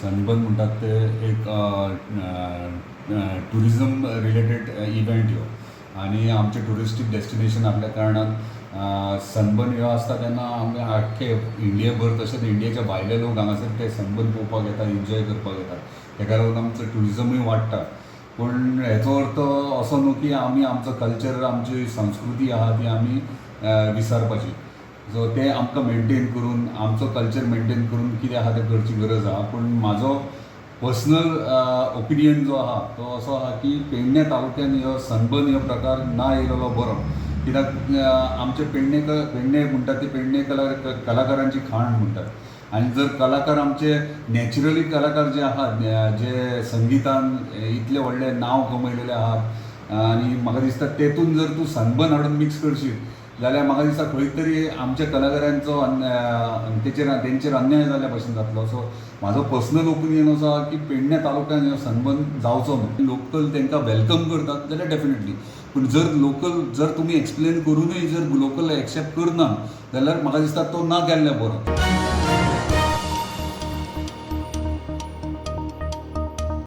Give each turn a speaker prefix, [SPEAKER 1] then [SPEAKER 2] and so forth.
[SPEAKER 1] Sunburn म्हणटात ते एक टुरिजम रिलेटेड इव्हेंट ह्यो आनी आमचे टुरिस्टीक डेस्टिनेशन आसल्या कारणान सनबर्न ह्यो आसता तेन्ना आमी आख्खे इंडियेभर तशेंच इंडियेच्या भायले लोक हांगासर ते सनबर्न पळोवपाक येतात, एन्जॉय करपाक येतात. ताका लागून आमचो टुरिजमूय वाडटा. पूण हेचो अर्थ असो न्हू की आमी आमचो कल्चर, आमची संस्कृती आहा ती आमी विसरपाची. सो ते आमकां मेनटेन करून, आमचो कल्चर मेनटेन करून कितें आहा तें करची गरज आहा. पूण म्हाजो पर्सनल ओपिनियन जो आहा तो असो आहा की पेडणे तालुक्यान ह्यो सनबर्न ह्यो प्रकार ना येयलेलो बरो. कित्याक आमचे पेडणे म्हणटात ती पेडणे कलाकारांची खाण म्हणटात. आनी जर कलाकार आमचे नॅचरली कलाकार जे आहात, जे संगितान इतले व्हडले नांव कमयलेले आहात, आनी म्हाका दिसता तेतून जर तूं सनबर्न हाडून मिक्स करशीत जाल्यार म्हाका दिसता खंय तरी आमच्या कलाकारांचो तेंचेर अन्याय जाल्ल्या भशेन जातलो. सो म्हाजो पर्सनल ओपिनियन असो आहा की पेडणे तालुक्यान ह्यो सनबर्न जावचो न्हू. लोकल तांकां वेलकम करतात जाल्यार डेफिनेटली, पूण जर तुमी एक्सप्लेन करूनय जर लोकल एक्सेप्ट करना जाल्यार म्हाका दिसता तो ना केल्लें बरो.